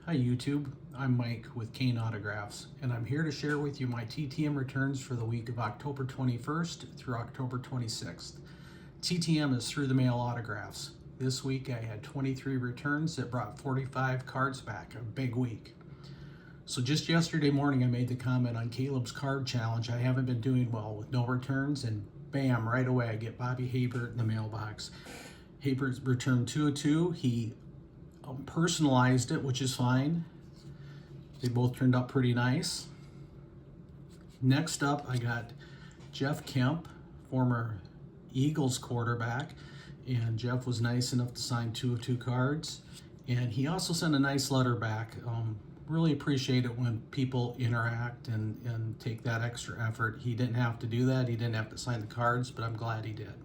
Hi YouTube, I'm Mike with Kane Autographs, and I'm here to share with you my TTM returns for the week of October 21st through October 26th. TTM is through the mail autographs. This week I had 23 returns that brought 45 cards back, a big week. So just yesterday morning I made the comment on Caleb's card challenge. I haven't been doing well with no returns, and bam, right away I get Bobby Habert in the mailbox. Habert returned 202. He personalized it, which is fine. They both turned out pretty nice. Next up, I got Jeff Kemp, former Eagles quarterback, and Jeff was nice enough to sign 202 cards. And he also sent a nice letter back. Really appreciate it when people interact and take that extra effort. He didn't have to do that. He didn't have to sign the cards, but I'm glad he did.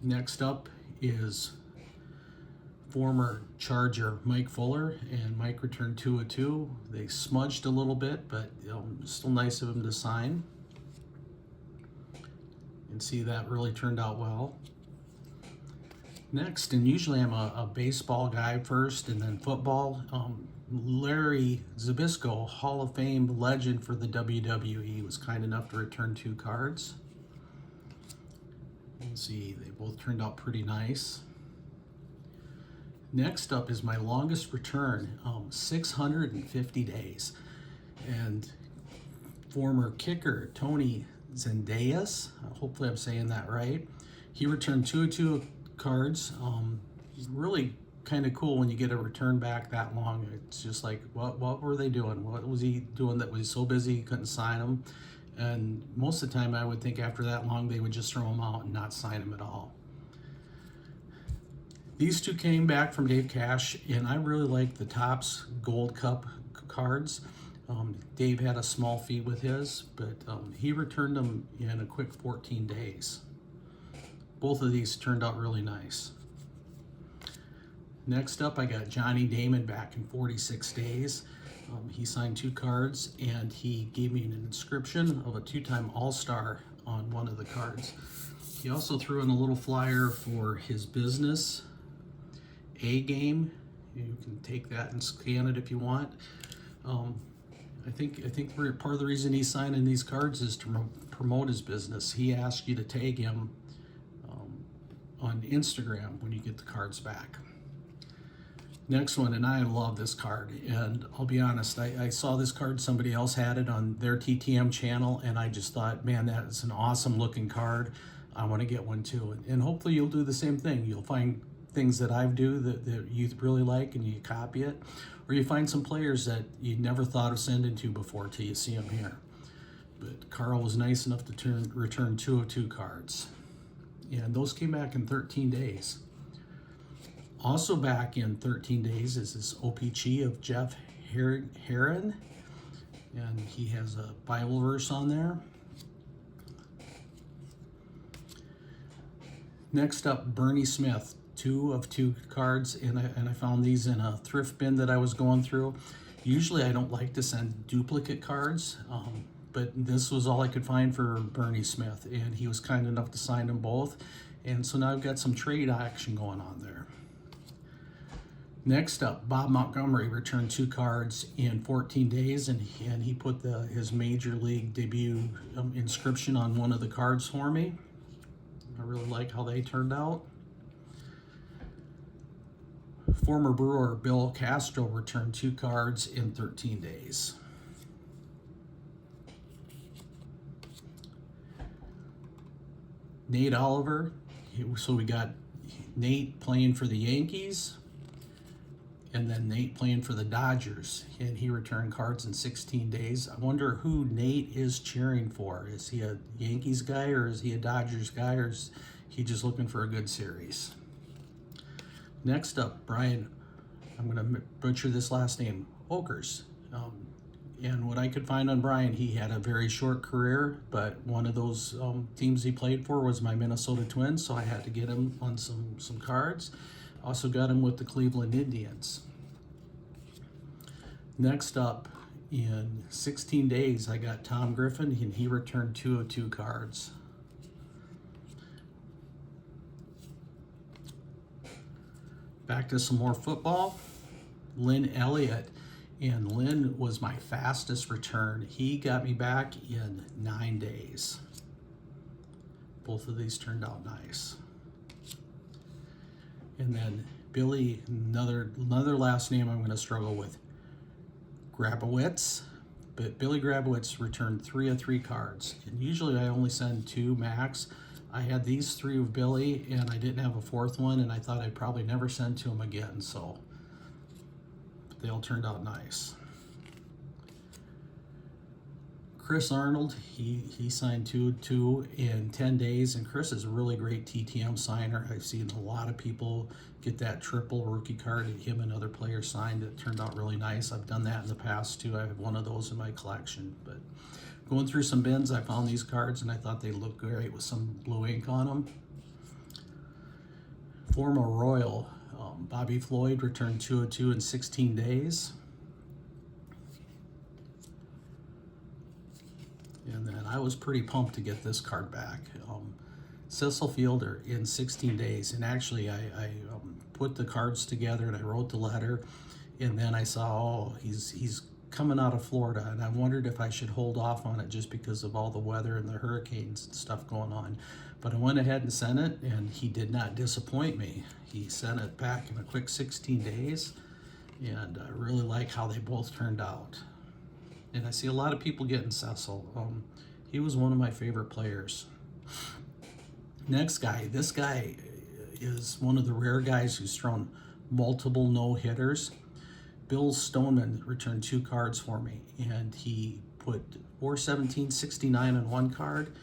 Next up is former Charger Mike Fuller, and Mike returned 202. They smudged a little bit, but still nice of him to sign. And see, that really turned out well. Next, and usually I'm a baseball guy first and then football, Larry Zbyszko, Hall of Fame legend for the WWE, was kind enough to return 2 cards. You can see they both turned out pretty nice. Next up is my longest return, 650 days. And former kicker Tony Zendejas, hopefully I'm saying that right, he returned 202 cards. Really kind of cool when you get a return back that long. It's just like, what were they doing? What was he doing that was so busy he couldn't sign them? And most of the time I would think after that long they would just throw them out and not sign them at all. These 2 came back from Dave Cash, and I really like the Topps Gold Cup cards. Dave had a small fee with his, but he returned them in a quick 14 days. Both of these turned out really nice. Next up, I got Johnny Damon back in 46 days. He signed 2 cards, and he gave me an inscription of a 2-time All-Star on one of the cards. He also threw in a little flyer for his business A game. You can take that and scan it if you want. I think part of the reason he's signing these cards is to promote his business. He asked you to tag him on Instagram when you get the cards back. Next one, and I love this card, and I'll be honest, I saw this card, somebody else had it on their TTM channel, and I just thought, man, that is an awesome looking card. I want to get one too, and hopefully you'll do the same thing. You'll find things that I do that you really like and you copy it, or you find some players that you never thought of sending to before till you see them here. But Carl was nice enough to return 202 cards, and those came back in 13 days. Also back in 13 days is this OPG of Jeff Heron, and he has a Bible verse on there. Next up, Bernie Smith, 2 of 2 cards, and I found these in a thrift bin that I was going through. Usually I don't like to send duplicate cards, but this was all I could find for Bernie Smith, and he was kind enough to sign them both, and so now I've got some trade action going on there. Next up, Bob Montgomery returned 2 cards in 14 days, and he put his major league debut inscription on one of the cards for me. I really like how they turned out. Former Brewer Bill Castro returned 2 cards in 13 days. Nate Oliver, so we got Nate playing for the Yankees, and then Nate playing for the Dodgers, and he returned cards in 16 days. I wonder who Nate is cheering for. Is he a Yankees guy, or is he a Dodgers guy, or is he just looking for a good series? Next up, Brian, I'm going to butcher this last name, Okers. And what I could find on Brian, he had a very short career, but one of those teams he played for was my Minnesota Twins, so I had to get him on some cards. Also got him with the Cleveland Indians. Next up, in 16 days, I got Tom Griffin, and he returned 2 of 2 cards. Back to some more football. Lynn Elliott, and Lynn was my fastest return. He got me back in 9 days. Both of these turned out nice. And then Billy, another last name I'm going to struggle with, Grabowitz. But Billy Grabowitz returned 3 of 3 cards. And usually I only send 2 max. I had these 3 of Billy, and I didn't have a 4th one, and I thought I'd probably never send to him again. So they all turned out nice. Chris Arnold, he signed 2 in 10 days, and Chris is a really great TTM signer. I've seen a lot of people get that triple rookie card that him and other players signed. It turned out really nice. I've done that in the past too. I have one of those in my collection. But going through some bins, I found these cards and I thought they looked great with some blue ink on them. Former Royal, Bobby Floyd returned 2 of 2 in 16 days. And then I was pretty pumped to get this card back. Cecil Fielder in 16 days. And actually, I put the cards together and I wrote the letter. And then I saw, oh, he's coming out of Florida. And I wondered if I should hold off on it just because of all the weather and the hurricanes and stuff going on. But I went ahead and sent it, and he did not disappoint me. He sent it back in a quick 16 days. And I really like how they both turned out. And I see a lot of people getting Cecil. He was one of my favorite players. Next guy, this guy is one of the rare guys who's thrown multiple no-hitters. Bill Stoneman returned 2 cards for me, and he put 417.69 on one card,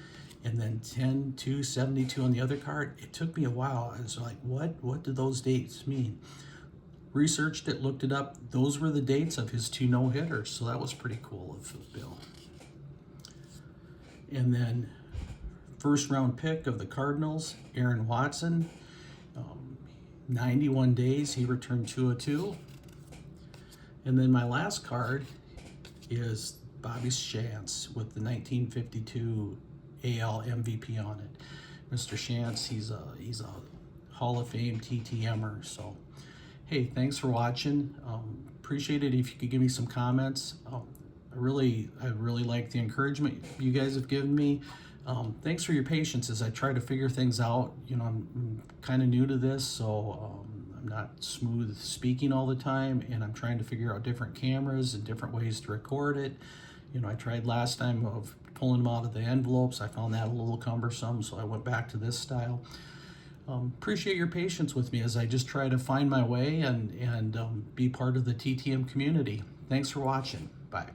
and then 10-2-72 on the other card. It took me a while. I was like, what do those dates mean? Researched it, looked it up. Those were the dates of his 2 no-hitters, so that was pretty cool of Bill. And then first round pick of the Cardinals, Aaron Watson, 91 days, he returned 2 of 2. And then my last card is Bobby Shantz with the 1952 AL MVP on it. Mr. Shantz, he's a Hall of Fame TTMer, so hey, thanks for watching. Appreciate it if you could give me some comments. I really like the encouragement you guys have given me. Thanks for your patience as I try to figure things out. You know, I'm kind of new to this, so I'm not smooth speaking all the time, and I'm trying to figure out different cameras and different ways to record it. You know, I tried last time of pulling them out of the envelopes. I found that a little cumbersome, so I went back to this style. Appreciate your patience with me as I just try to find my way and be part of the TTM community. Thanks for watching. Bye.